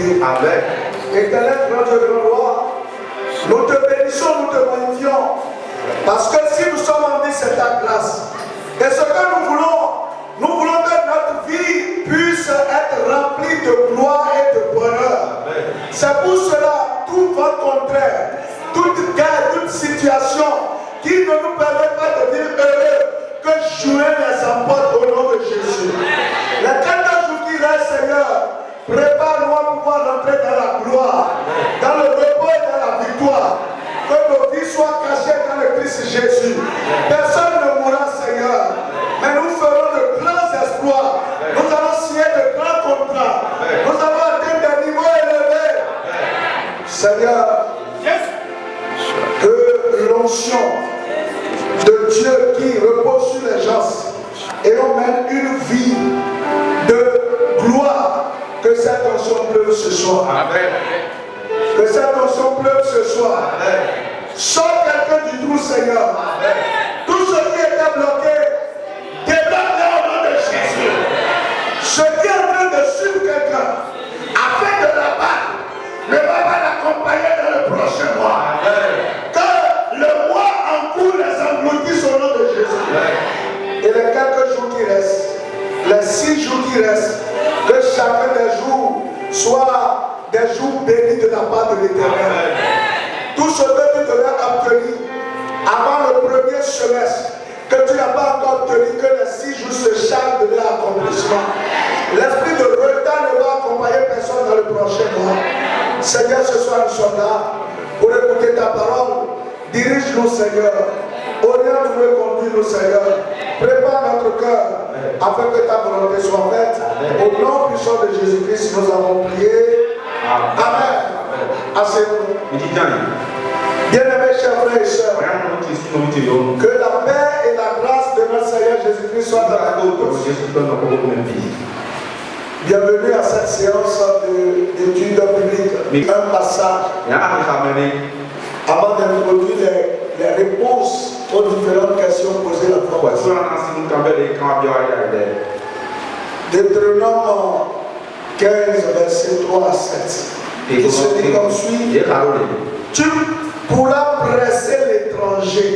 prier. Amen. Éternel, grand Dieu de gloire, nous te bénissons, nous te magnifions. Parce que si nous sommes en vie, c'est ta grâce. Et ce que nous voulons que notre vie puisse être remplie de gloire et de bonheur. C'est pour cela, tout vent contraire, toute guerre, toute situation qui ne nous permet pas de dire heureux, que jouer les emporte au nom de Jésus. Les quelques jours qui restent, Seigneur, prépare-nous à pouvoir rentrer dans la gloire, dans le repos et dans la victoire. Que nos vies soient cachées dans le Christ Jésus. Personne ne mourra, Seigneur. Mais nous ferons de grands exploits. Nous allons signer de grands contrats. Nous allons atteindre des niveaux élevés. Seigneur, que l'onction de Dieu qui repose sur les gens et on mène une vie de gloire, que cette onction pleuve ce soir. Amen. Que cette onction pleuve ce soir. Sors quelqu'un du trou, Seigneur. Tout ce qui était bloqué, débloque-le au nom de Jésus. Ce qui est en train de suivre quelqu'un, afin de la battre, ne va pas l'accompagner dans le prochain mois. Que le mois en cours les engloutisse au nom de Jésus. Et les quelques jours qui restent, les 6 jours qui restent, que chacun des jours soit des jours bénis de la part de l'Éternel. Tout ce que tu devais obtenir avant le premier semestre, que tu n'as pas encore obtenu, que les 6 jours se chargent de leur accomplissement. L'esprit de retard ne va accompagner personne dans le prochain mois. Seigneur, ce soir nous sommes là pour écouter ta parole. Dirige-nous, Seigneur. Oriente-nous et conduis-nous, Seigneur. Prépare notre cœur afin que ta volonté soit faite. Au nom puissant de Jésus-Christ, nous avons prié. Amen. Asseyez-vous. Bien-aimés chers frères et sœurs, que la paix et la grâce de notre Seigneur Jésus-Christ soient avec nous tous. Bienvenue à cette séance d'études bibliques. Un passage avant d'introduire les réponses aux différentes questions posées la fois passée. Deutéronome 15, verset 3 à 7. Il se dit comme suit: tu pourras presser l'étranger.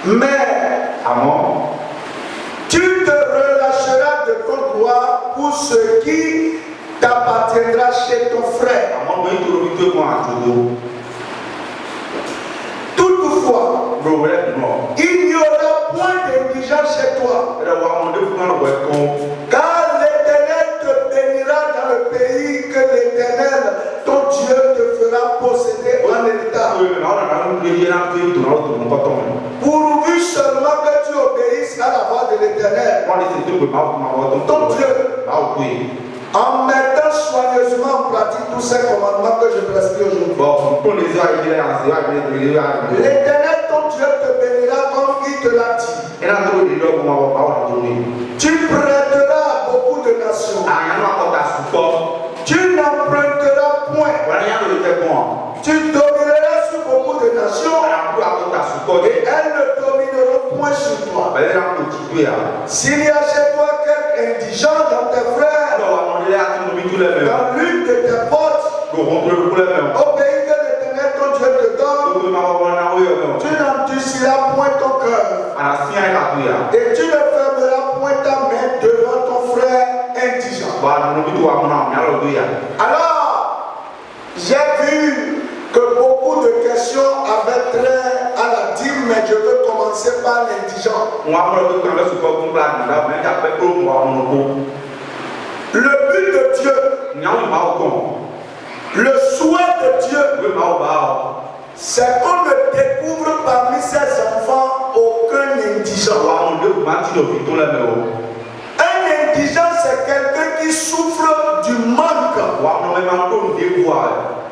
Mais tu te relâcheras de ton droit pour ce qui t'appartiendra chez ton frère. Toutefois, il n'y aura point d'indigence chez toi, car l'Éternel te bénira dans le pays que l'Éternel, ton Dieu, te fera posséder en héritage. Pourvu seulement que tu obéisses à la voix de l'Éternel, ton Dieu, en mettant soigneusement en pratique tous ces commandements que je prescris aujourd'hui. L'Éternel, ton Dieu, te bénira comme il te l'a dit. Tu prêteras à beaucoup de nations. Tu n'emprunteras point. Tu domineras sur beaucoup de nations et elles ne domineront point sur toi. S'il y a chez toi quelque indigent dans tes frères, dans l'une de tes portes, au pays que l'Éternel ton Dieu te donne, tu n'endurciras point ton cœur et tu ne fermeras point ta main devant ton frère indigent. Alors, j'ai vu que beaucoup de questions avaient trait à la dîme, mais je veux commencer par l'indigent. Le but de Dieu, le souhait de Dieu, c'est qu'on ne découvre parmi ses enfants aucun indigent. Un indigent, c'est quelqu'un qui souffre du manque.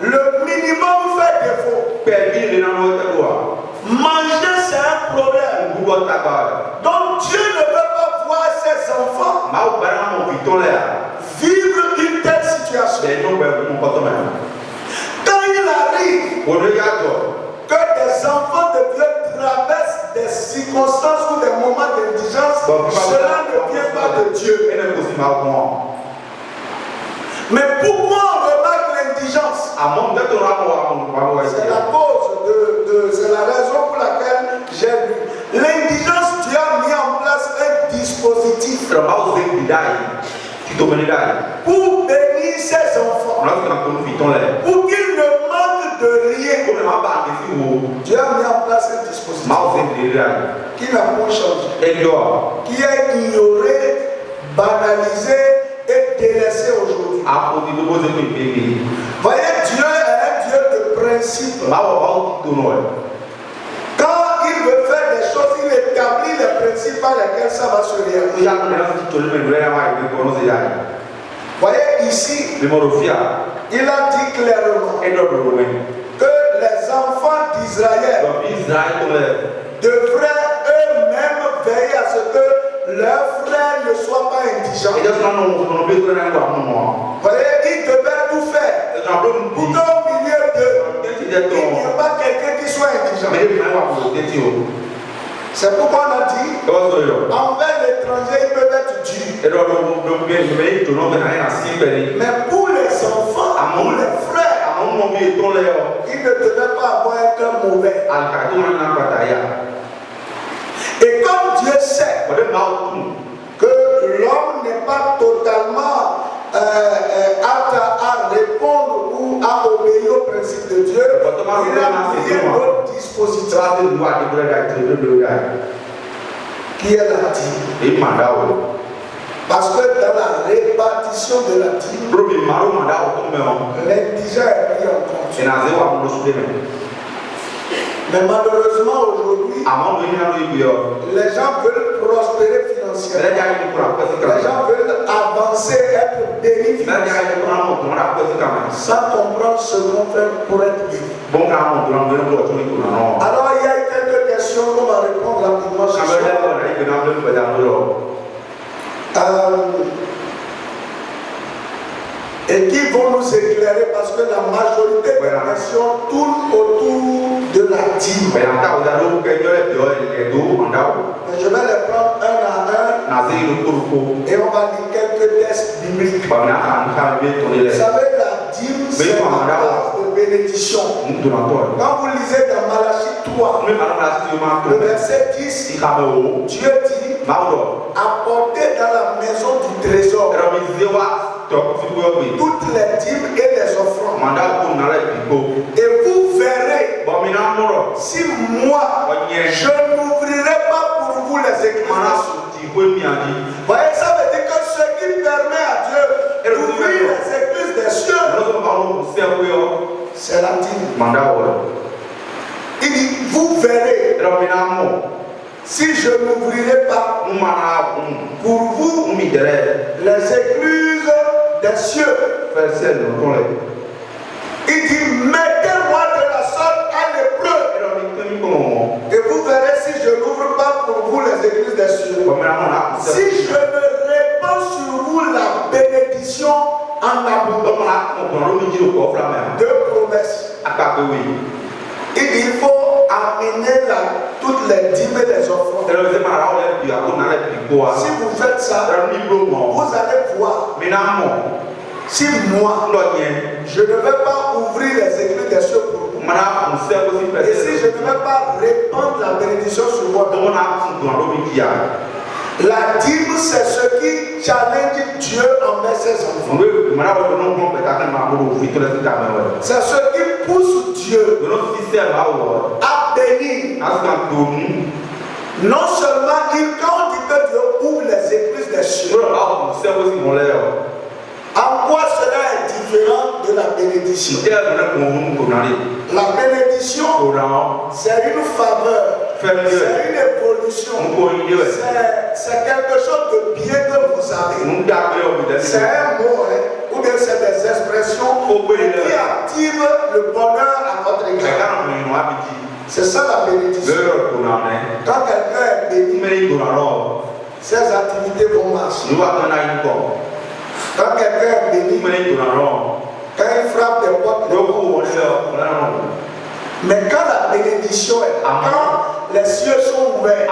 Le minimum fait défaut. Manger, c'est un problème. Donc Dieu ne veut pas voir ses enfants vivre une telle situation. Quand il arrive que des enfants de Dieu traversent des situations circonstances ou des moments d'indigence, cela ne vient pas de Dieu. Mais pourquoi on remarque l'indigence? C'est la raison pour laquelle j'ai lu. L'indigence, Dieu a mis en place un dispositif pour bénir ses enfants, pour qu'ils ne manquent de rien. Dieu a mis en place un dispositif qui n'a pas changé, qui est ignoré, banalisé et délaissé aujourd'hui. Voyez, Dieu est un Dieu de principe. Quand il veut faire des choses, il établit les principes par lesquels ça va se réaliser. Voyez ici, il a dit clairement que les enfants d'Israël devraient eux-mêmes veiller à ce que leurs frères ne soient pas indigents. Voyez, ils devaient tout faire pour qu'au milieu d'eux, il n'y ait pas quelqu'un qui soit indigent. C'est pourquoi on a dit, envers l'étranger, ils peuvent être durs. Mais pour les enfants, pour les frères, ils ne devaient pas avoir être mauvais. Et comme Dieu sait que l'homme n'est pas totalement apte à répondre ou à obéir au principe de Dieu, il a mis un autre dispositif qui est la dîme. Parce que dans la répartition de la dîme, l'indigent est pris en compte. Mais malheureusement aujourd'hui, les gens veulent prospérer financièrement. Les gens veulent avancer, être bénis financièrement, sans comprendre ce qu'on fait pour être béni. Alors il y a quelques questions qu'on va répondre rapidement ce soir. Et qui vont nous éclairer parce que la majorité des questions tournent autour de la dîme. Mais je vais les prendre un à un et on va lire quelques textes bibliques. Vous savez, la dîme, c'est la base de bénédiction. Quand vous lisez dans Malachie 3, le verset 10, Dieu dit, apportez dans la maison du trésor toutes les dîmes et les offrandes. Et vous verrez si moi je n'ouvrirai pas pour vous les écluses. Voyez, ça veut dire que ce qui permet à Dieu d'ouvrir les écluses des cieux, c'est la dîme. Il dit, vous verrez si je n'ouvrirai pas pour vous les écluses des cieux. Il dit, mettez-moi de la sorte à l'épreuve. Et vous verrez si je n'ouvre pas pour vous les églises des cieux. Si je ne répands sur vous la bénédiction en abondance. Deux promesses. Il dit, il faut amener toutes les dîmes et les offrandes. Si vous faites ça, vous allez voir. Si moi, je ne vais pas ouvrir les églises des cieux pour vous, et si je ne vais pas répandre la bénédiction sur moi, la dîme, c'est ce qui challenge Dieu envers ses enfants. C'est ce qui pousse Dieu à bénir. Non seulement quand on dit que Dieu ouvre les églises des cieux, en quoi cela est différent de la bénédiction? La bénédiction, c'est une faveur, c'est une évolution, c'est quelque chose de bien que vous avez. C'est un mot, ou bien c'est des expressions qui activent le bonheur à votre égard. C'est ça la bénédiction. Quand quelqu'un est béni, ses activités vont marcher. Quand quelqu'un est béni, quand il frappe des portes, mais quand la bénédiction est là, quand les cieux sont ouverts.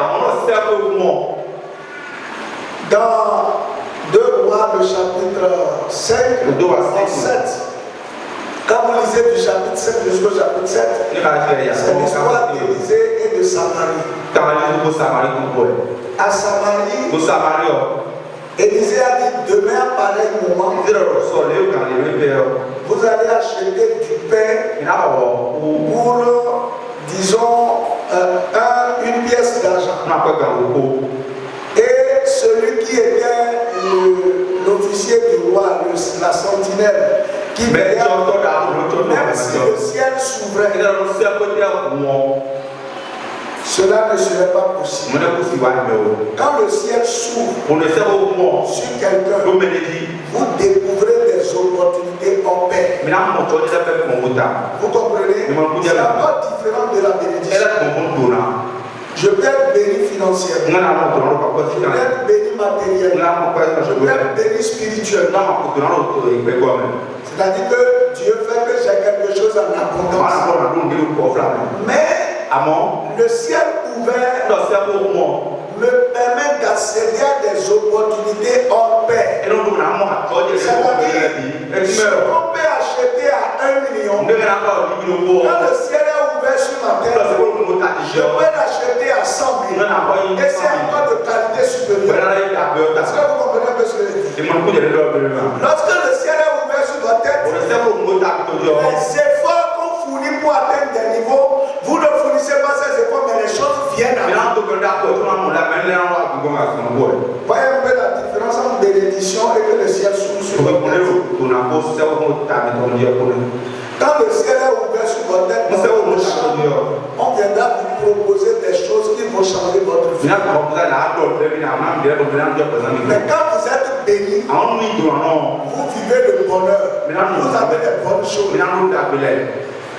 Dans 2 Rois, le chapitre 5, verset 7. Quand vous lisez du chapitre 7 jusqu'au chapitre 7, c'est l'histoire d'Élisée et de Samarie. À Samarie, Élisée a dit demain à pareil moment, vous allez acheter du pain pour, disons, une pièce d'argent. Et celui qui était l'officier du roi, la sentinelle, qui veillait, même si le ciel s'ouvrait, cela ne serait pas possible. Quand le ciel s'ouvre sur quelqu'un, vous découvrez des opportunités en paix. Vous comprenez? C'est encore différent de la bénédiction. Je peux être béni financièrement. Je peux être béni matériellement. Je peux être béni spirituellement. C'est-à-dire que Dieu fait que j'ai quelque chose en abondance. Mais le ciel ouvert me permet d'accéder à des opportunités en paix. C'est-à-dire ce qu'on peut acheter à 1 million, quand le ciel est ouvert sur ma tête, je peux l'acheter à 100 000 et c'est encore de qualité supérieure. Est-ce que vous comprenez un peu ce que je dis? Lorsque le ciel est ouvert sur votre tête, les efforts qu'on fournit pour atteindre des niveaux, vous ne fournissez pas ces efforts, mais les choses viennent à vous. Voyez un peu la différence entre bénédiction et que le ciel s'ouvre sur votre tête. Quand le ciel est ouvert sur votre tête, on viendra vous proposer des choses qui vont changer votre vie. Mais quand vous êtes béni, vous vivez le bonheur. Vous avez des bonnes choses.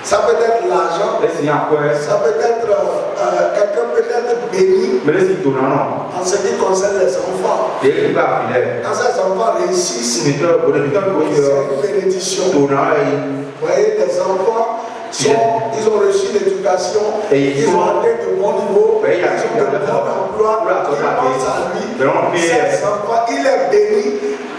Ça peut être l'argent. Ça peut être quelqu'un peut être béni en ce qui concerne les enfants. Quand ces enfants réussissent, c'est une bénédiction. Vous voyez, les enfants, ils ont reçu l'éducation, ils ont atteint de bons niveaux, ils ont de bons emplois, ils pensent à lui. Ces enfants, il est béni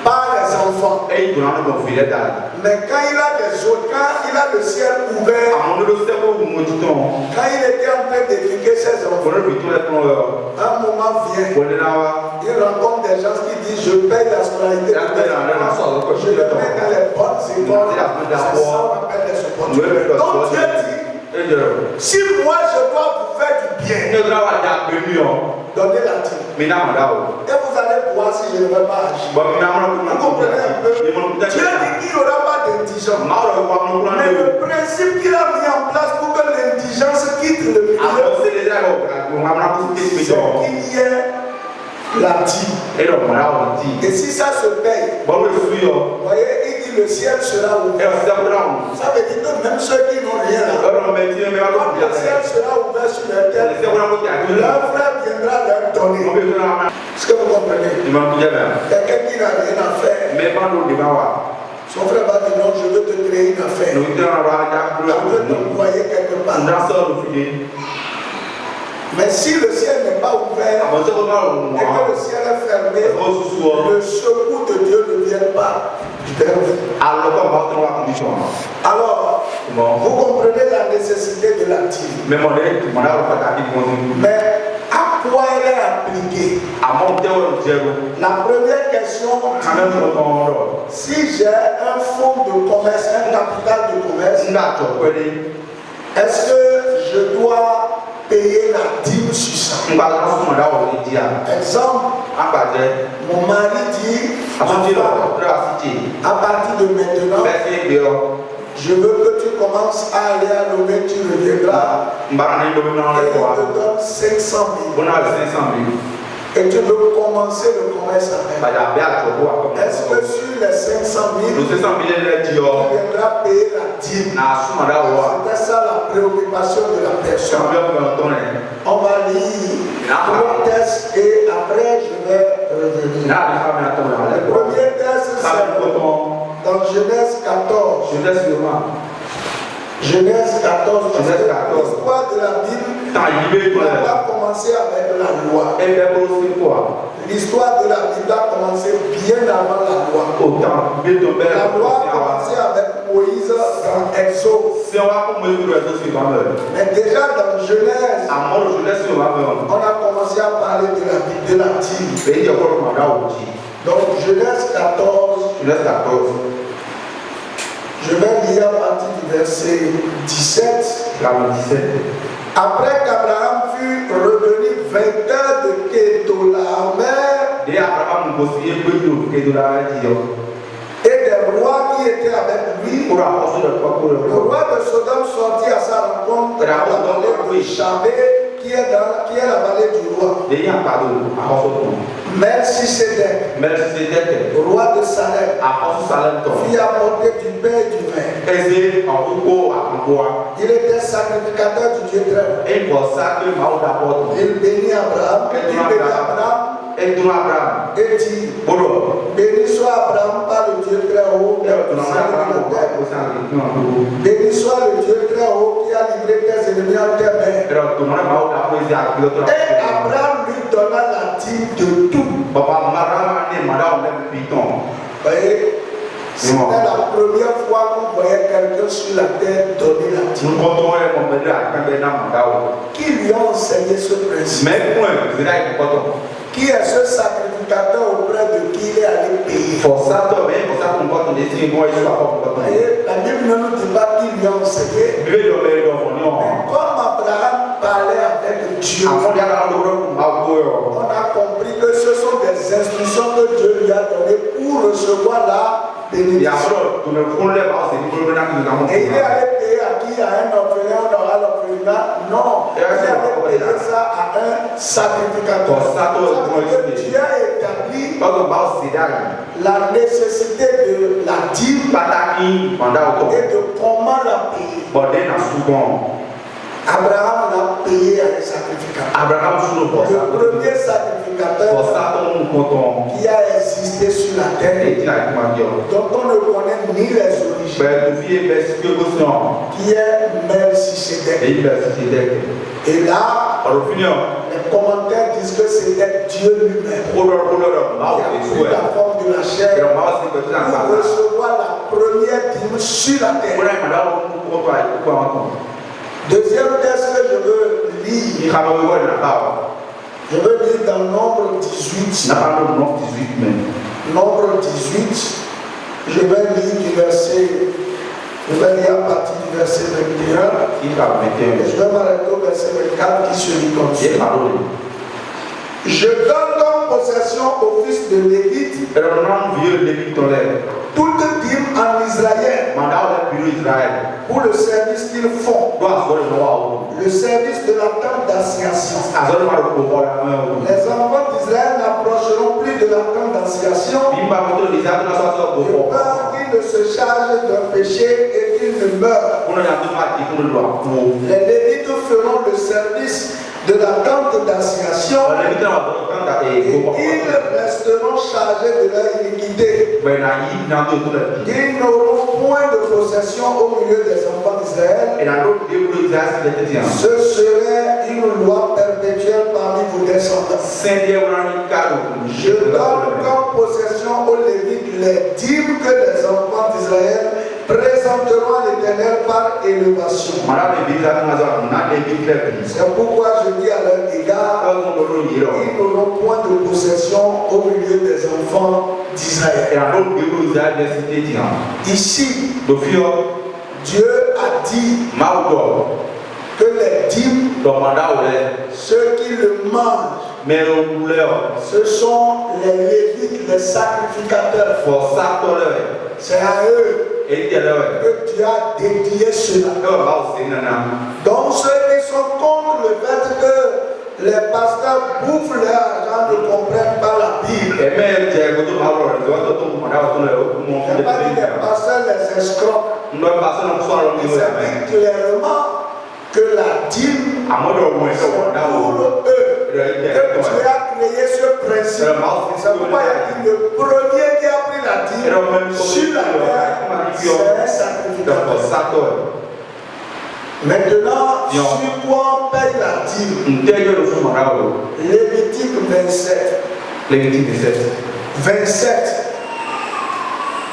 par les enfants. Mais quand il a des autres, quand il a le ciel ouvert, quand il était en train d'éduquer ses enfants, un moment vient, il rencontre des gens qui disent je paye la scolarité de tes enfants, je les mets dans les bonnes écoles, c'est ça qu'on appelle les opportunités. Donc Dieu dit, si moi je dois vous faire du bien, donnez la dîme. Et vous allez voir si je ne vais pas agir. Vous comprenez un peu? Dieu dit qu'il n'y aura pas d'indigence. Mais le principe qu'il a mis en place pour que l'indigence quitte le milieu, c'est qu'il y ait la dîme. Et si ça se paye, vous voyez, il dit le ciel sera ouvert. Ça veut dire que même ceux qui n'ont rien là, quand le ciel sera ouvert sur leur tête, leur frère viendra leur donner. Est-ce que vous comprenez? Quelqu'un qui n'a rien à faire, son frère va dire non, je veux te créer une affaire. Je veux t'envoyer quelque part. Mais si le ciel n'est pas ouvert et que le ciel est fermé, le secours de Dieu ne vient pas. Alors, vous comprenez la nécessité de la dîme. Mais à quoi elle est appliquée? La première question, si j'ai un fonds de commerce, un capital de commerce, est-ce que je dois payer la dîme sur ça? Exemple, mon mari dit à partir de maintenant, je veux que tu commences à aller à Lomé, tu reviendras et je te donne 500 000. Et tu veux commencer le commerce avec. Est-ce que sur les 500 000, tu viendras payer la dîme? C'était ça la préoccupation de la personne. On va lire 3 textes et après je vais revenir. Le premier texte c'est dans Genèse 14. Genèse 14. Genèse 14. L'histoire de la Bible n'a pas commencé avec la loi. L'histoire de la Bible a commencé bien avant la loi. La loi a commencé avec Moïse dans Exode. Mais déjà dans Genèse, on a commencé à parler de la Bible, de la dîme. Donc Genèse 14. Je vais lire à partir du verset 17. Après qu'Abraham fut revenu vainqueur de Kedorlaomer et des rois qui étaient avec lui, le roi de Sodome sortit à sa rencontre dans la vallée de Chavé, qui est la vallée du roi. Melchisedec, roi de Salem, fit apporter du pain et du vin. Il était sacrificateur du Dieu très haut. Il bénit Abraham, et dit, béni soit Abraham par le Dieu très haut, béni soit le Dieu très haut qui a livré tes ennemis en tes mains. Et Abraham lui donna la dîme de tout. Vous voyez, c'était la première fois qu'on voyait quelqu'un sur la terre donner la dîme. Qui lui a enseigné ce principe? Qui est ce sacrificateur auprès de qui il est allé payer? La Bible ne nous dit pas qui lui a enseigné. Mais comme Abraham parlait avec Dieu, on a compris que ce sont des instructions que Dieu lui a données pour recevoir la bénédiction. Et il est allé payer à qui? À un orphelin, on aura l'orphelinat? Non. Il est allé payer ça à un sacrificateur. Dieu a établi la nécessité de la dîme et de comment la payer. Abraham l'a payé à un sacrificateur. Le premier sacrificateur qui a existé sur la terre, dont on ne connaît ni les origines, qui est Melchisedec. Et là, les commentaires disent que c'était Dieu lui-même qui a pris la forme de la chair pour recevoir la première dîme sur la terre. Deuxième texte que je veux lire, je veux lire dans Nombre 18. Nombre 18, je vais lire du verset, je vais lire à partir du verset 21. Et je vais m'arrêter au verset 24 qui se lit comme ça. Je donne comme possession au fils de Lévite toute dîme en Israël pour le service qu'ils font, le service de la tente d'assignation. Les enfants d'Israël n'approcheront plus de la tente d'assignation de peur qu'ils ne se chargent d'un péché et qu'ils ne meurent. Les Lévites feront le service de la tente d'assignation et ils resteront chargés de leur iniquité. Ils n'auront point de possession au milieu des enfants d'Israël. Ce serait une loi perpétuelle parmi vos descendants. Je donne comme possession aux Lévites les dîmes que les enfants d'Israël présenteront à l'Éternel par élévation. C'est pourquoi je dis à leur égard, ils n'auront point de possession au milieu des enfants d'Israël. Ici, Dieu a dit que les dîmes, ceux qui le mangent, ce sont les Lévites, les sacrificateurs. C'est à eux que Dieu a dédié cela. Donc ceux qui sont contre le fait que les pasteurs bouffent leur argent ne comprennent pas la Bible. Je n'ai pas dit les pasteurs les escrocs. Il s'est dit clairement que la dîme c'est pour eux. Que Dieu a créé ce principe. C'est pourquoi il a dit le premier qui a pris la dîme sur la terre, c'est un sacrificateur. Maintenant, sur quoi on paye la dîme? Lévitique 27. Lévitique 17. 27.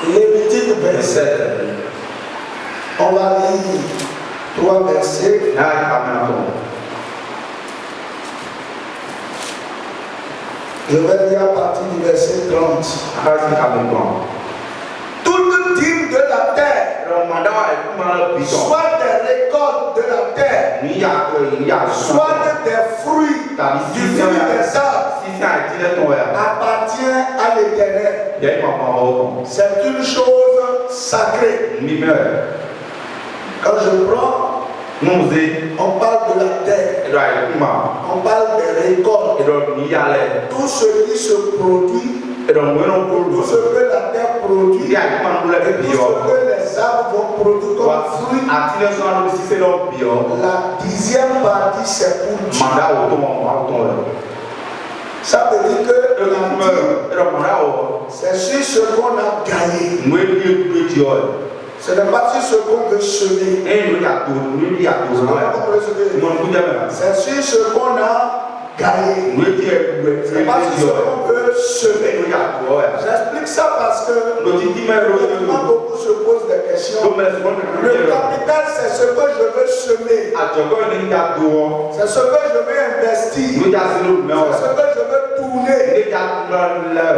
Lévitique 27. On va lire 3 versets. Je vais lire à partir du verset 30. Toute dîme de la terre, soit des récoltes de la terre, soit des fruits du fruit des arbres, appartient à l'Éternel. C'est une chose sacrée. Quand je prends, on parle de la terre, on parle des récoltes, tout ce qui se produit, tout ce que la terre produit, et tout ce que les arbres vont produire comme fruits. La 10e partie, c'est pour Dieu. Ça veut dire que la dîme, c'est sur ce qu'on a gagné. Ce n'est pas sur ce qu'on veut semer. C'est sur ce qu'on a gagné. Ce n'est pas sur ce qu'on veut semer. J'explique ça parce que beaucoup se posent des questions. Le capital, c'est ce que je veux semer. C'est ce que je veux investir. C'est ce que je veux tourner.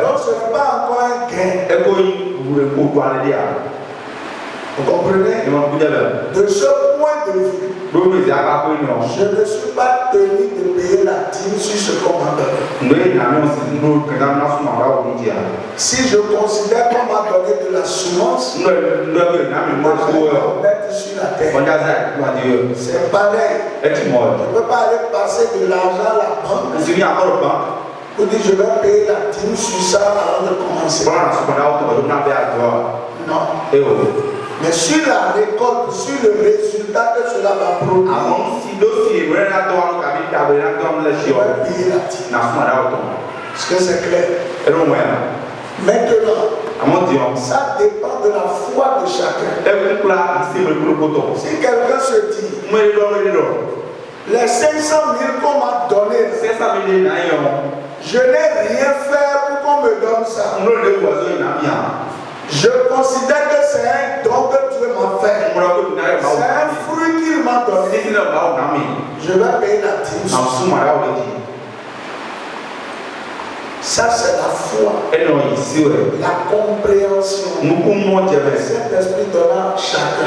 Donc ce n'est pas encore un gain. Vous comprenez? De ce point de vue, je ne suis pas tenu de payer la dîme sur ce qu'on m'a donné. Si je considère qu'on m'a donné de la semence, je vais mettre sur la terre. C'est pareil. Je ne peux pas aller passer de l'argent à la banque. Vous dites, je vais payer la dîme sur ça avant de commencer. Non. Mais sur la récolte, sur le résultat que cela va produire, je vais payer la dîme. Est-ce que c'est clair? Maintenant, ça dépend de la foi de chacun. Si quelqu'un se dit, les 500 000 qu'on m'a donné, je n'ai rien fait pour qu'on me donne ça. Je considère que c'est un don que Dieu m'a fait. C'est un fruit qu'il m'a donné. Je vais payer la dîme. Ça, c'est la foi. La compréhension. Cet esprit donnant chacun.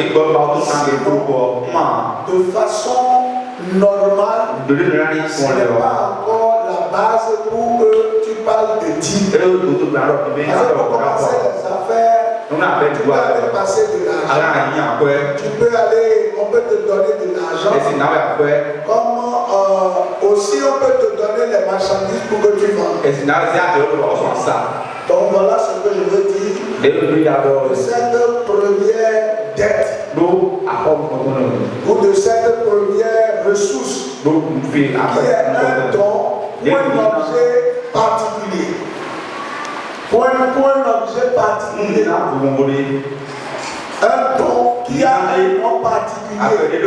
De façon normale, ce n'est pas encore la base pour que tu parles de dîme. Parce que pour commencer les affaires, tu peux aller passer de l'argent. Tu peux aller, on peut te donner de l'argent. Comme aussi on peut te donner les marchandises pour que tu vendes. Donc voilà ce que je veux dire de cette première dette ou de cette première ressource qui est un don pour un objet particulier. Pour un objet particulier. Un don qui a un nom particulier.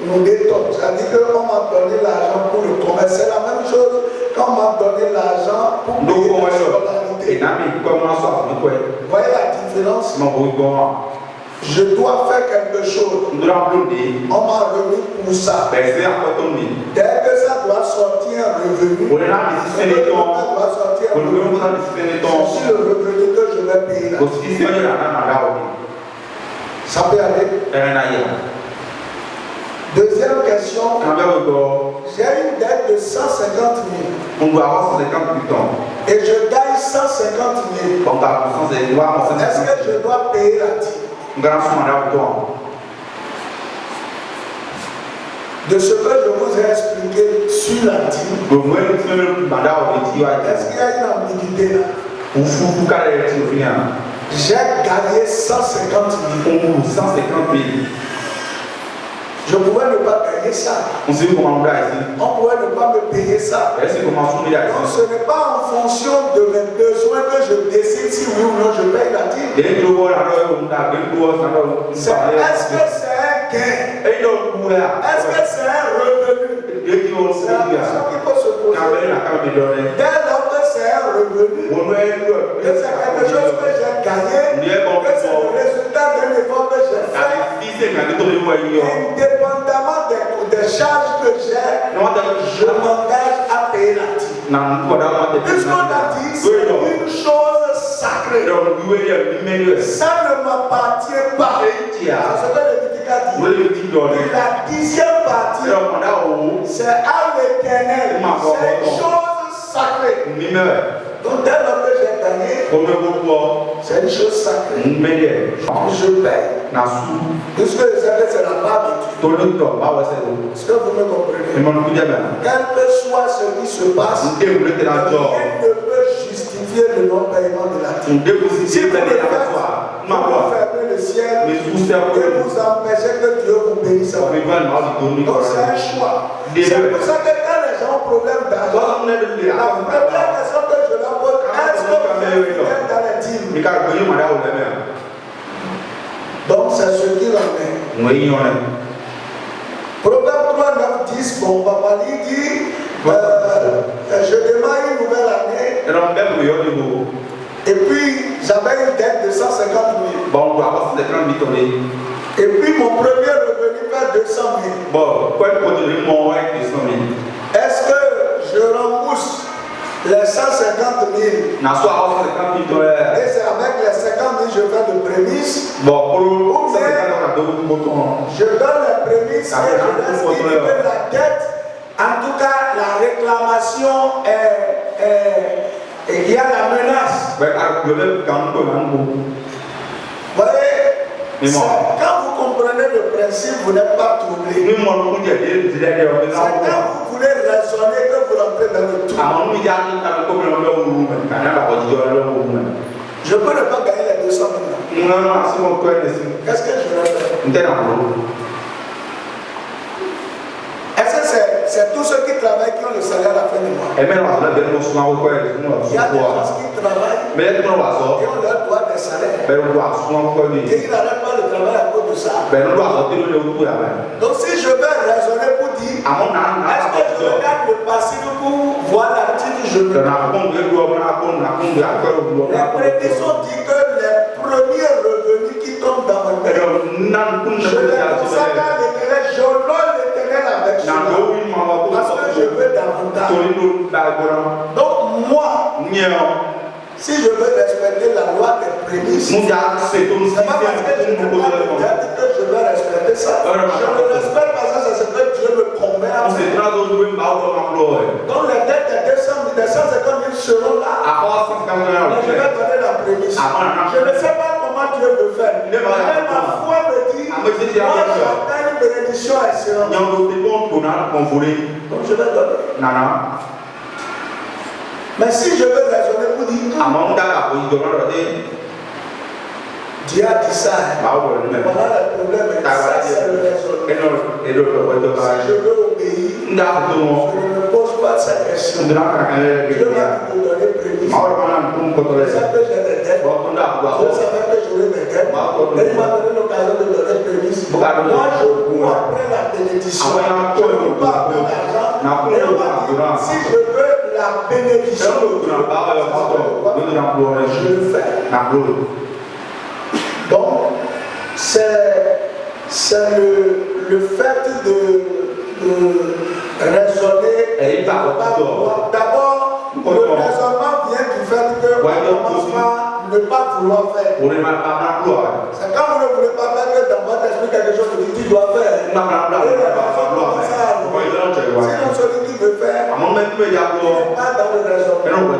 Nous n'avons pas c'est-à-dire qu'on m'a donné l'argent pour le commerce. C'est la même chose quand on m'a donné l'argent pour payer la scolarité. Vous voyez la différence? Je dois faire quelque chose. On m'a remis pour ça. Dès que ça doit sortir un revenu, doit sortir un revenu. C'est sur le revenu que je vais payer là. Ça peut aller. Deuxième question. J'ai une dette de 150 000. Et je gagne 150 000. Est-ce que je dois payer la dîme? De ce que je vous ai expliqué sur la dîme, est-ce qu'il y a une ambiguïté là? J'ai gagné 150 000. Je pouvais ne pas gagner. gagner ça. On sait comment on ici. On pourrait ne pas me payer ça. Et c'est comment on ici. Donc ce n'est pas en fonction de mes besoins que je décide si oui ou non je paye la dîme. Est-ce que c'est un gain? Est-ce que c'est un revenu? C'est la question qu'il faut se poser. Dès lors que c'est un revenu, que c'est quelque chose que j'ai gagné, que c'est le résultat d'un effort que j'ai fait, indépendamment des charges que j'ai, je m'engage à payer la dîme. Puisqu'on a dit, c'est une chose sacrée. Ça ne m'appartient pas. C'est ce que Lévitique a dit. La 10e partie, c'est à l'Éternel. C'est une chose sacrée. Donc dès lors que j'ai gagné, c'est une chose sacrée. Je paye. Puisque je sais que c'est la part de Dieu. Est-ce que vous me comprenez? Quel que soit ce qui se passe, rien ne peut justifier le non-paiement de la dîme. Si vous le faites, vous fermez le ciel et vous empêchez que Dieu vous bénisse. Donc c'est un choix. C'est pour ça que quand les gens ont problème d'argent, la première question que je leur pose, est-ce que vous êtes fidèle dans les dîmes? Donc c'est ce qu'il en est. Proverbe 3, 9, 10, bon papa dit, je démarre une nouvelle année. Et puis j'avais une dette de 150 000. Et puis mon premier revenu fait 200 000. Est-ce que je rembourse les 150 000? Et c'est avec les 50 000 je fais de prémices. Ou bien je donne les prémices et je laisse inhiber la dette. En tout cas, la réclamation il y a la menace. Vous voyez, quand vous comprenez le principe, vous n'êtes pas troublé. C'est quand vous voulez raisonner que vous rentrez dans le trou. Je peux ne pas gagner les 200 000. Qu'est-ce que je vais faire? Est-ce que c'est tous ceux qui travaillent qui ont le salaire à la fin du mois? Il y a des gens qui travaillent et on leur doit des salaires. Et ils n'arrêtent pas le travail à cause de ça. Donc si je vais raisonner pour dire, est-ce que je regarde le passif pour voir l'actif, je me la prédiction dit que les premiers revenus qui tombent dans ma tête, je les consacre à l'Éternel, je l'honore l'Éternel avec cela. Parce que je veux davantage. Donc moi, si je veux respecter la loi des prémices, c'est pas parce que je n'ai pas de dette que je vais respecter ça. Je le respecte parce que c'est ce que Dieu me promet à faire. Donc les dettes des 200 000, des 150 000 seront là. Mais je vais donner la prémisse. Je ne sais pas comment Dieu veut faire. Mais ma foi me dit, moi j'attends une bénédiction excellente. Donc je vais donner. Mais si je veux raisonner pour dire, Dieu a dit ça, voilà le problème, ça c'est le raisonnement. Si je veux obéir, je ne me pose pas cette question. Dieu m'a dit de donner prémisse. Je sais que j'ai des dettes, je savais que j'aurais des dettes, et il m'a donné l'occasion de donner prémisse. Moi je cours après la bénédiction, je ne cours pas après l'argent, et on m'a dit, si je veux la bénédiction, je le fais. Donc, c'est le fait de raisonner. D'abord, le raisonnement vient du fait qu'on commence par ne pas vouloir faire. C'est quand vous ne voulez pas faire que dans votre esprit quelque chose que tu dois faire. Sinon, celui qui veut faire, il n'est pas dans le raisonnement.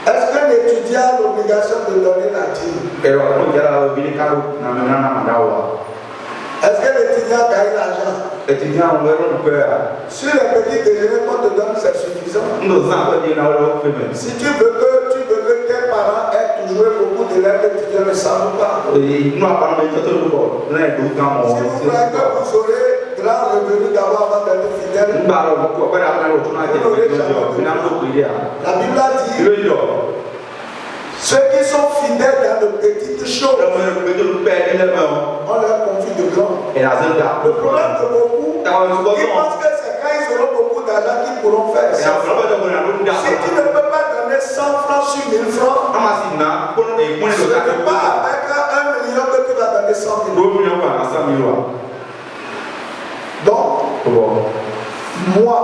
Est-ce qu'un étudiant a l'obligation de donner la dîme? Est-ce que l'étudiant gagne l'argent? Sur les petits déjeuners qu'on te donne, c'est suffisant. Si tu veux que tes parents aient toujours jouez beaucoup d'élèves étudiants ne savent pas. Et nous avons parlé de tout le monde. Nous avons dit Si vous croyez que vous aurez grand revenu d'avoir avant d'être fidèle, la Bible a dit ceux qui sont fidèles dans de petites choses, on leur confie de grands. Le problème de beaucoup, ils pensent que c'est quand ils auront beaucoup d'argent qu'ils pourront faire ça. Si tu ne peux pas donner 100 francs sur 1000 francs, ce n'est pas avec 1 million que tu vas donner 100 000. Donc, moi,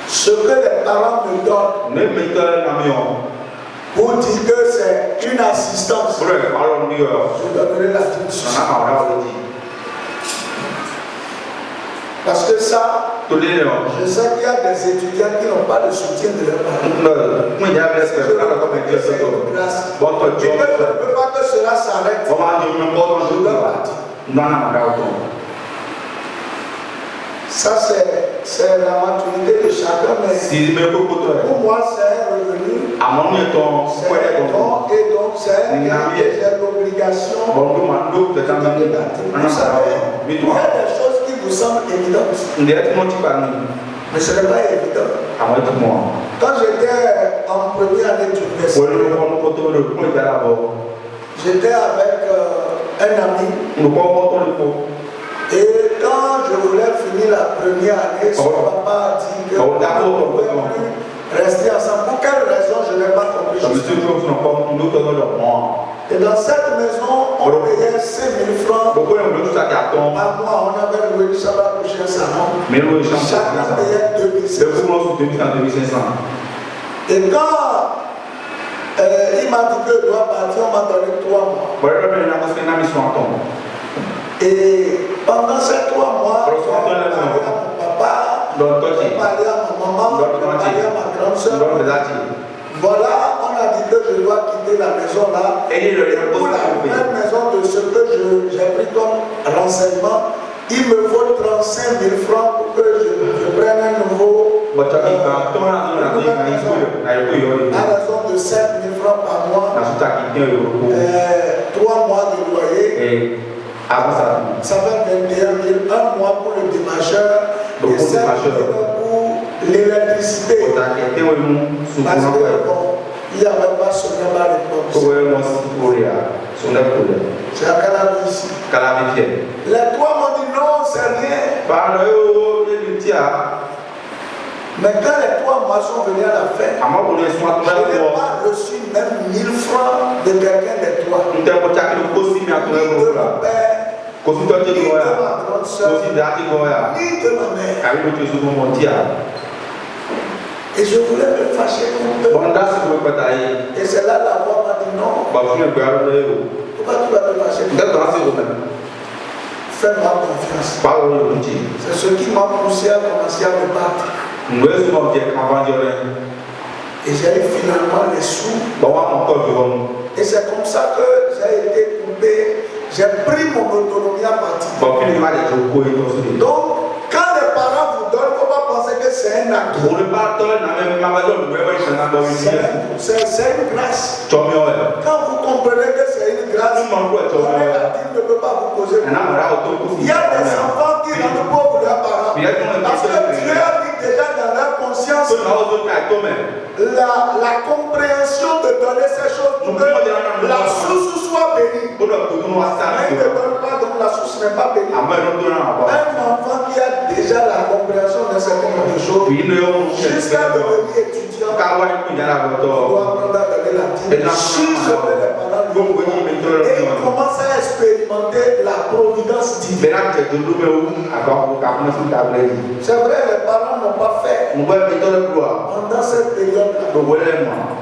ce que les parents me donnent, pour dire que c'est une assistance, je donnerai la diminution. Parce que ça, je sais qu'il y a des étudiants qui n'ont pas de soutien de leurs parents. C'est une grâce. Et que je ne peux pas que cela s'arrête. Je dois partir. Ça, c'est la maturité de chacun, mais pour moi, c'est un revenu. C'est un don, et donc c'est l'obligation. Vous savez, il y a des choses qui vous semblent évidentes, mais ce n'est pas évident. Quand j'étais en première année d'université, j'étais avec un ami. Et quand je voulais finir la première année, son papa a dit que on ne pouvait plus rester ensemble. Pour quelle raison, je n'ai pas compris. Et dans cette maison, on payait 5 000 francs par mois. On avait loué du sabbat coucher un salon. Chacun payait 2 500. Et quand il m'a dit que je dois partir, on m'a donné 3 mois. Et pendant ces 3 mois, j'ai parlé à mon papa, j'ai parlé à ma maman, j'ai parlé à ma grande soeur. Voilà, on a dit que je dois quitter la maison là. Et pour la même maison de ce que j'ai pris comme renseignement, il me faut 35 000 francs pour que je prenne un nouveau à raison de 7 000 francs par mois, 3 mois de loyer. Ça fait 21 000, 1 mois pour le démarcheur et 7 000 pour l'électricité. Parce que bon, il n'y avait pas ce même à l'époque. C'est à Calabi ici. Les 3 m'ont dit non, c'est rien. Mais quand les 3 mois sont venus à la fin, je n'ai pas reçu même 1000 francs de quelqu'un des 3. Ni de mon père, ni de ma grande soeur, ni de ma mère. Et je voulais me fâcher contre eux. Et c'est là la voix m'a dit non. Pourquoi tu vas te fâcher contre eux? Fais-moi confiance. C'est ce qui m'a poussé à commencer à me battre. Et j'ai eu finalement les sous. Et c'est comme ça que j'ai été coupé. J'ai pris mon autonomie à partir. Donc, quand les parents vous donnent, il ne faut pas penser que c'est un acte. C'est une grâce. Quand vous comprenez que c'est une grâce, donner la dîme ne peut pas vous poser problème. Il y a des enfants qui rendent pauvres leurs parents. Parce que Dieu a mis déjà dans leur conscience la compréhension de donner ces choses pour que la source soit bénie. Mais il ne donne pas, donc la source n'est pas bénie. Un enfant qui a déjà la compréhension d'un certain nombre de choses, jusqu'à devenir étudiant, il doit apprendre à donner la dîme. Si je mets les parents et il commence à expérimenter la providence divine. C'est vrai, les parents n'ont pas fait pendant cette période-là.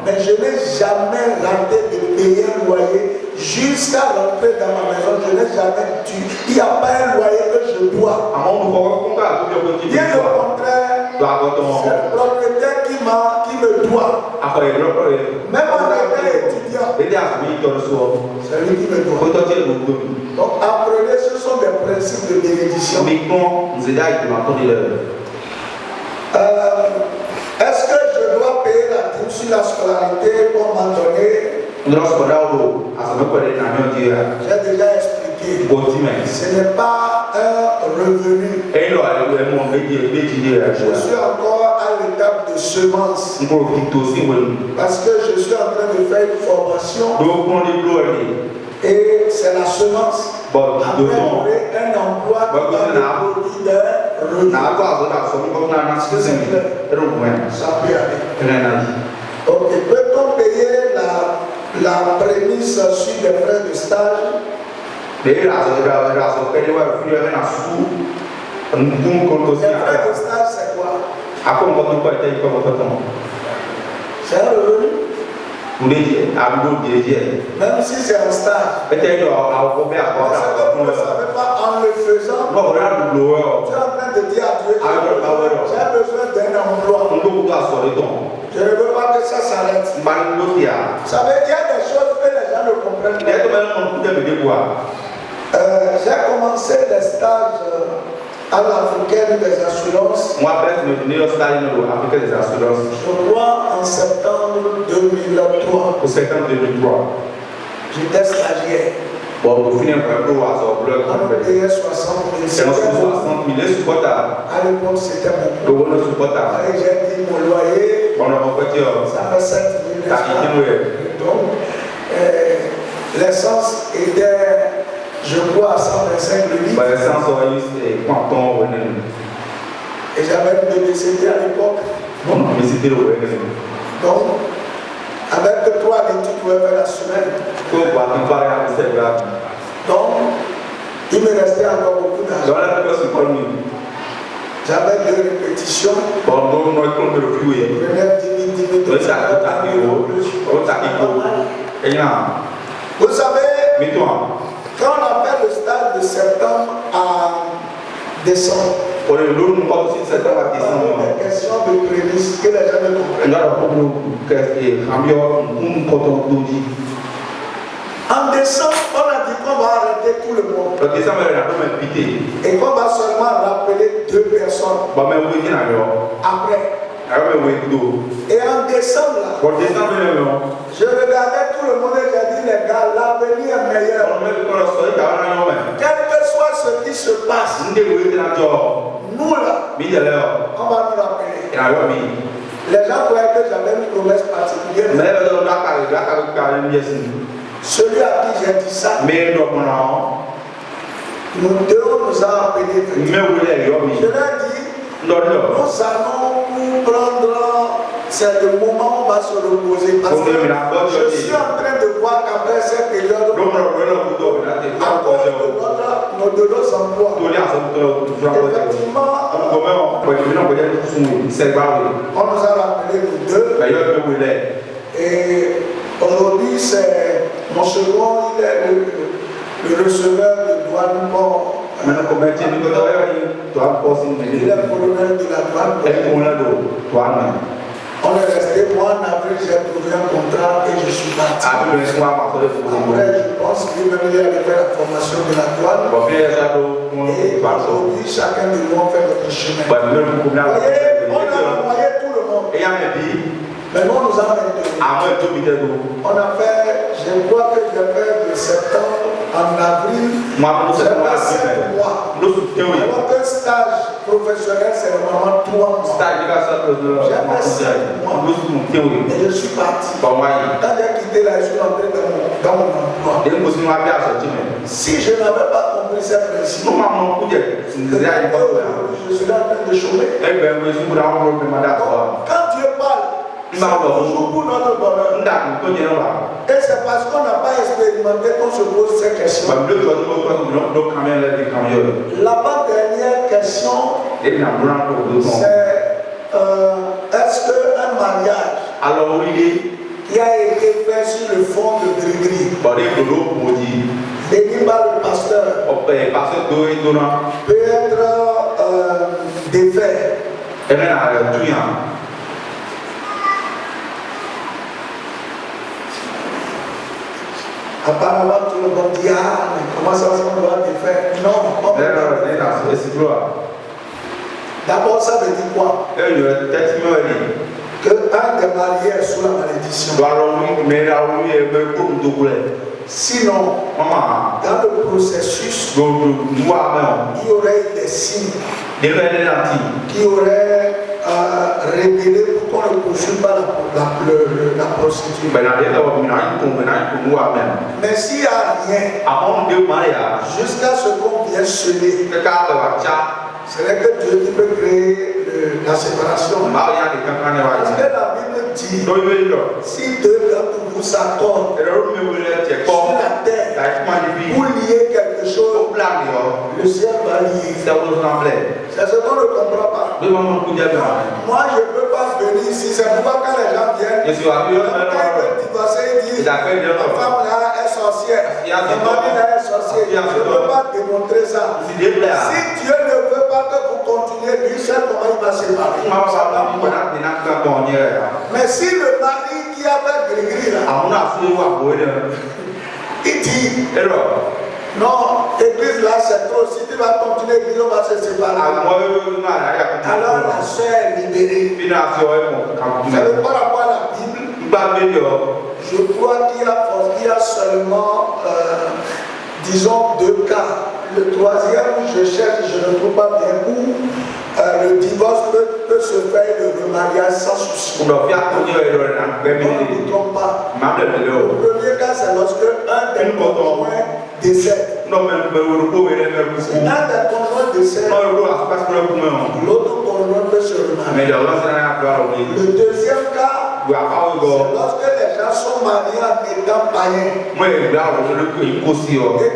Mais je n'ai jamais raté de payer un loyer jusqu'à rentrer dans ma maison. Je n'ai jamais dû. Il n'y a pas un loyer que je dois. Bien au contraire, c'est le propriétaire qui me doit. Même en étant étudiant, c'est lui qui me doit. Donc apprenez, ce sont des principes de bénédiction. Est-ce que je dois payer la dîme sur la scolarité qu'on m'a donné? J'ai déjà expliqué. Ce n'est pas un revenu. Je suis encore à l'étape de semence. Parce que je suis en train de faire une formation. Et c'est la semence. Après, j'aurai un emploi qui va me produire des revenus. Ça peut aller. Ok, peut-on payer la prémisse sur des frais de stage? Les frais de stage, c'est quoi? C'est un revenu. Même si c'est un stage. Parce que vous ne savez pas, en le faisant, tu es en train de dire à Dieu, j'ai besoin d'un emploi. Je ne veux pas que ça s'arrête. Vous savez, il y a des choses que les gens ne comprennent pas. J'ai commencé les stages à l'Africaine des assurances. Je crois en septembre 2003. J'étais stagiaire. On payait 60 000. À l'époque, c'était mon coût. Et j'ai dit mon loyer, ça fait 7 000. Donc, l'essence était, je crois, à 125 le litre. Et j'avais une BBCD à l'époque. Donc, avec 3 litres, tu pouvais faire la semaine. Donc, il me restait encore beaucoup d'argent. J'avais 2 répétitions. Je prenais 10 000, Vous savez, quand on a fait le stage de septembre à décembre, on a des questions de prémices que les gens ne comprennent. En décembre, on a dit qu'on va arrêter tout le monde. Et qu'on va seulement rappeler 2 personnes. Après. Et en décembre, là, je regardais tout le monde et j'ai dit, les gars, l'avenir est meilleur. Quel que soit ce qui se passe, nous là, on va nous rappeler. Les gens croyaient que j'avais une promesse particulière. Celui à qui j'ai dit ça, nous devons nous appeler. Je leur ai dit, nous allons nous prendre, c'est le moment où on va se reposer. Parce que je suis en train de voir qu'après cette période, à cause de nos emplois, effectivement, on nous a rappelé nous deux. Et aujourd'hui, c'est mon second, il est le receveur de douane. Il est colonel de la douane. On est resté, moi en avril, j'ai trouvé un contrat et je suis parti. Après, je pense qu'il allait faire la formation de la douane. Et aujourd'hui, chacun de nous fait notre chemin. Vous voyez, on a envoyé tout le monde. Mais nous, on nous a maintenus. On a fait, je crois que j'ai fait de septembre en avril. J'ai fait 7 mois. Alors qu'un stage professionnel, c'est normalement 3 mois. J'ai fait 7 mois. Et je suis parti. Quand j'ai quitté là, je suis rentré dans mon emploi. Si je n'avais pas compris ces principes, je suis en train de chômer. Quand Dieu parle, c'est toujours pour notre bonheur. Et c'est parce qu'on n'a pas expérimenté qu'on se pose ces questions. L'avant-dernière question, c'est est-ce qu'un mariage qui a été fait sur le fond de gris-gris, béni par le pasteur, peut être défait? Apparemment, tout le monde dit, ah, mais comment ça on doit défaire? Non, d'abord, ça veut dire quoi? Qu'un un des mariés est sous la malédiction. Sinon, dans le processus, il y aurait des signes qui auraient révélé pourquoi on ne poursuit pas la procédure. Mais s'il n'y a rien, jusqu'à ce qu'on vienne sceller, c'est vrai que Dieu qui peut créer la séparation. Parce que la Bible dit, si deux d'entre vous s'accordent sur la terre pour lier quelque chose, le ciel va lier. C'est ce qu'on ne comprend pas. Moi, je ne peux pas venir ici. C'est pourquoi quand les gens viennent, quand ils veulent divorcer, ils disent ma femme là est sorcière, ma mari là est sorcière. Je ne peux pas démontrer ça. Si Dieu ne veut pas que vous continuez, lui seul, comment il va séparer? Mais si le mari qui a fait gris là, il dit non, l'église là c'est trop, si tu vas continuer, l'église on va se séparer. Alors la soeur est libérée. Vous savez par rapport à la Bible, je crois qu'il y a seulement, disons, 2 cas. Le troisième, je cherche, je ne trouve pas bien où le divorce peut se faire et le remariage sans souci. On ne vous trompe pas. Le premier cas, c'est lorsque un des conjoints décède. Si un des conjoints décède, l'autre conjoint peut se remarier. Le deuxième cas, c'est lorsque les gens sont mariés en étant païens. Et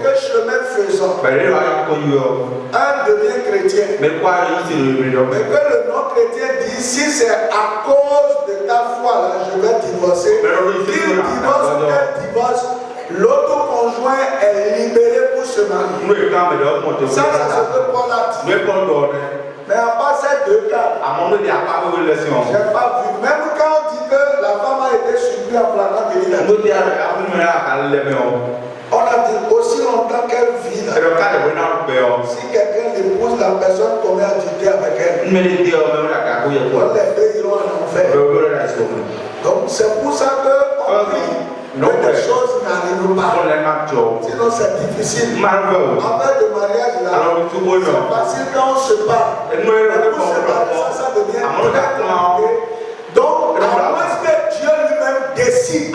que chemin faisant, un devient chrétien. Mais que le non-chrétien dit, si c'est à cause de ta foi là, je vais divorcer. Qu'il divorce ou qu'elle divorce, l'autre conjoint est libéré pour se marier. Ça, c'est ce que Paul a dit. Mais à part ces 2 cas, je n'ai pas vu. Même quand on dit que la femme a été surprise en flagrant délit, on a dit aussi longtemps qu'elle vit là. Si quelqu'un l'épouse, la personne commet adultère avec elle. Les deux iront en enfer. Donc c'est pour ça qu'on prie. Mais des choses n'arrivent pas. Sinon c'est difficile. En fait de mariage là, c'est facile quand on se bat. Mais pour se battre, ça devient très compliqué. Donc, à moins que Dieu lui-même décide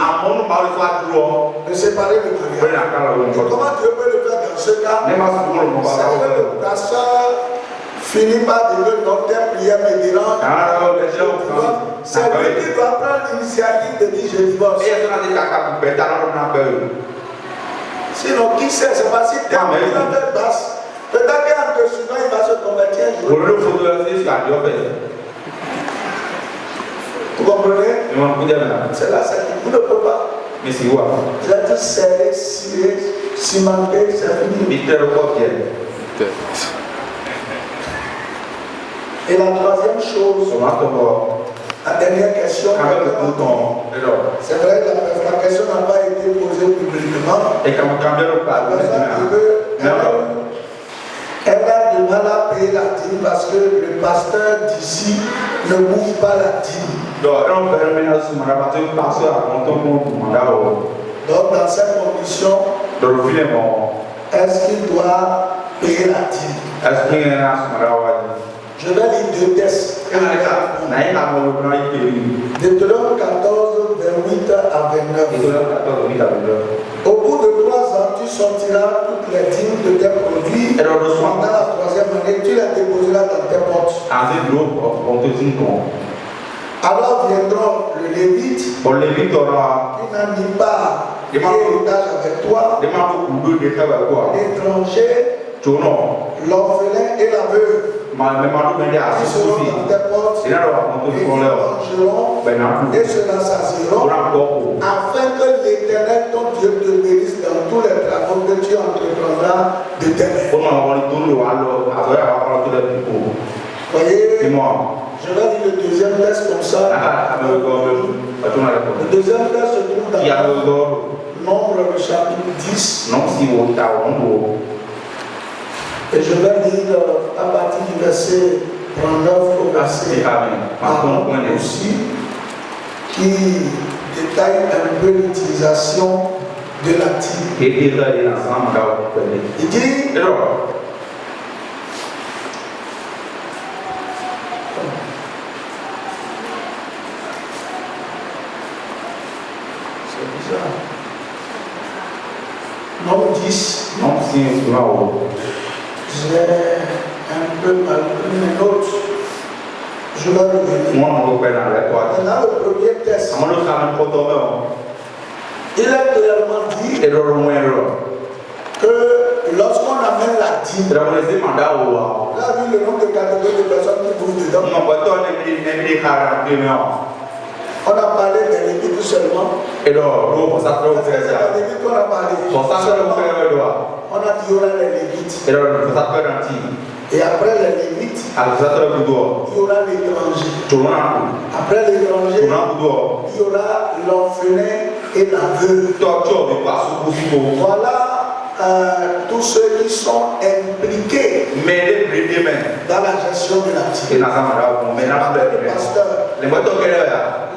de séparer le mariage. Et comment Dieu peut le faire dans ce cas? C'est que la soeur finit par dire que notre prière me dérange. C'est lui qui doit prendre l'initiative de dire je divorce. Sinon, qui sait, c'est pas si tu as une tête basse. Peut-être qu'en te suivant, il va se convertir un jour. Vous comprenez? C'est là, vous ne pouvez pas. Vous êtes serré, cimenté, c'est fini. Et la troisième chose, la dernière question, c'est vrai que la question n'a pas été posée publiquement. Elle a du mal à payer la dîme parce que le pasteur d'ici ne bouffe pas la dîme. Donc dans cette condition, est-ce qu'il doit payer la dîme? Je vais lire 2 textes. Deutéronome 14, 28 à 29. Au bout de 3 ans, tu sortiras toutes les dîmes de tes produits. Pendant la 3e année, tu les déposeras dans tes portes. Alors viendront le Lévite qui n'a mis pas l'héritage avec toi, l'étranger, l'orphelin et la veuve. Ils seront dans tes portes, et ils mangeront et se rassasieront, afin que l'Éternel, ton Dieu, te bénisse dans tous les travaux que tu entreprendras de tes mains. Voyez, je vais lire le deuxième texte comme ça. Le deuxième texte se trouve dans Nombre, le chapitre 10. Et je vais lire à partir du verset 39 au verset 40 aussi. qui détaille un peu l'utilisation de la dîme. Il dit Nom 10. J'ai un peu mal pris mes notes. Je vais revenir. Maintenant, le premier texte. Il est clairement dit que lorsqu'on amène la dîme, là, vu le nombre de catégories de personnes qui trouvent dedans, on a parlé des Lévites seulement. Est-ce que c'est dans les Lévites qu'on a parlé seulement? On a dit qu'il y aura les Lévites. Et après les Lévites, il y aura l'étranger. Après l'étranger, il y aura l'orphelin et la veuve. Voilà tous ceux qui sont impliqués dans la gestion de la dîme.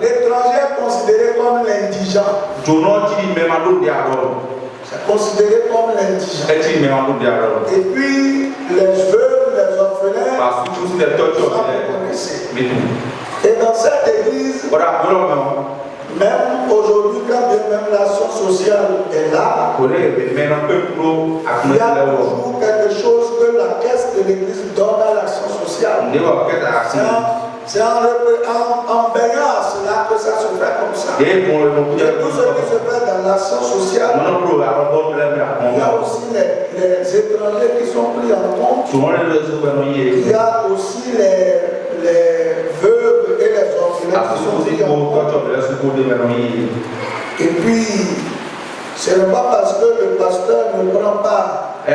L'étranger est considéré comme l'indigent. C'est considéré comme l'indigent. Et puis les veuves, les orphelins, vous connaissez. Et dans cette église, même aujourd'hui, quand bien même l'action sociale est là, il y a toujours quelque chose que la caisse de l'église donne à l'action sociale. C'est en baignant à cela que ça se fait comme ça. Et tout ce qui se fait dans l'action sociale, il y a aussi les étrangers qui sont pris en compte. Il y a aussi les veuves et les orphelins qui sont pris en compte. Et puis, ce n'est pas parce que le pasteur ne prend pas la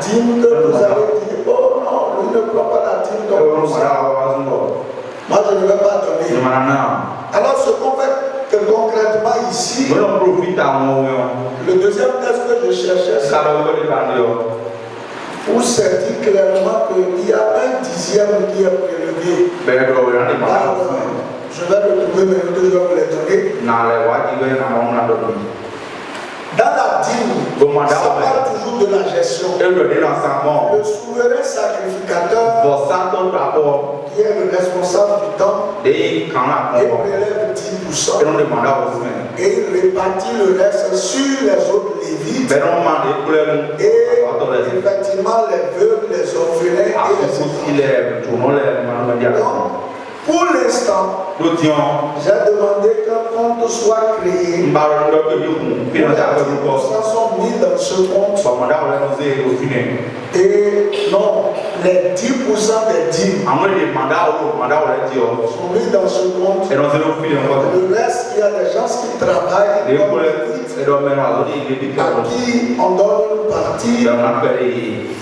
dîme que vous avez dit, oh non, lui ne prend pas la dîme comme ça. Moi, je ne vais pas donner. Alors, ce qu'on fait concrètement ici, le deuxième texte que je cherchais, où c'est dit clairement qu'il y a un dixième qui est prélevé. Je vais le trouver, mais je vais vous les donner. Dans la dîme, ça parle toujours de la gestion. Le souverain sacrificateur, qui est le responsable du temple, il prélève 10% et il répartit le reste sur les autres lévites. Et effectivement, les veuves, les orphelins et les enfants. Pour l'instant, j'ai demandé qu'un compte soit créé. Les 10% sont mis dans ce compte. Et non, les 10% des dîmes sont mis dans ce compte. Le reste, il y a des gens qui travaillent à qui on donne une partie.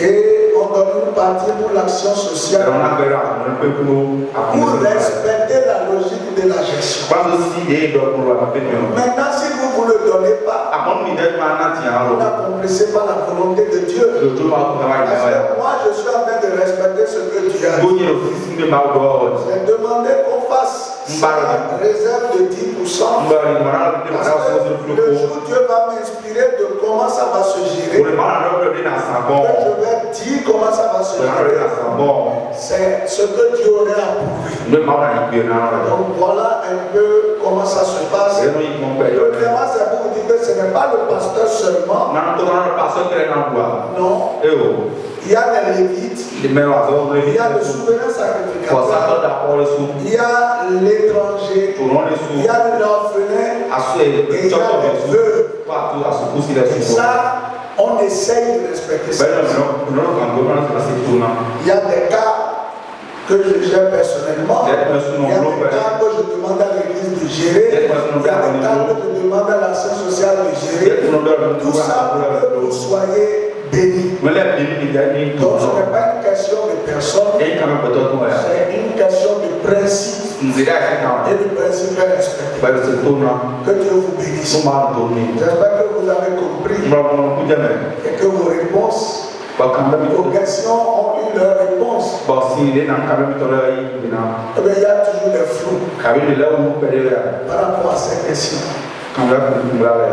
Et on donne une partie pour l'action sociale. Pour respecter la logique de la gestion. Maintenant, si vous ne le donnez pas, vous n'accomplissez pas la volonté de Dieu. Parce que moi, je suis en train de respecter ce que Dieu a dit. J'ai demandé qu'on fasse une réserve de 10%. Parce que le jour où Dieu va m'inspirer de comment ça va se gérer, je vais dire comment ça va se gérer. C'est ce que Dieu aurait approuvé. Donc voilà un peu comment ça se passe. Premièrement, c'est pour vous dire que ce n'est pas le pasteur seulement. Non. Il y a les lévites. Il y a le souverain sacrificateur. Il y a l'étranger. Il y a l'orphelin. Et il y a les veuves. Et ça, on essaye de respecter ça. Il y a des cas que je gère personnellement. Il y a des cas que je demande à l'église de gérer. Il y a des cas que je demande à l'action sociale de gérer. Tout ça pour que vous soyez bénis. Donc ce n'est pas une question de personne. C'est une question de principe. Et le principe est respecté. Que Dieu vous bénisse. J'espère que vous avez compris. Et que vos réponses, vos questions ont eu leur réponse. Bon, si les gens quand même te l'ont Eh bien, il y a toujours des flous quand même de là où vous perdez par rapport à ces questions. quand vous avez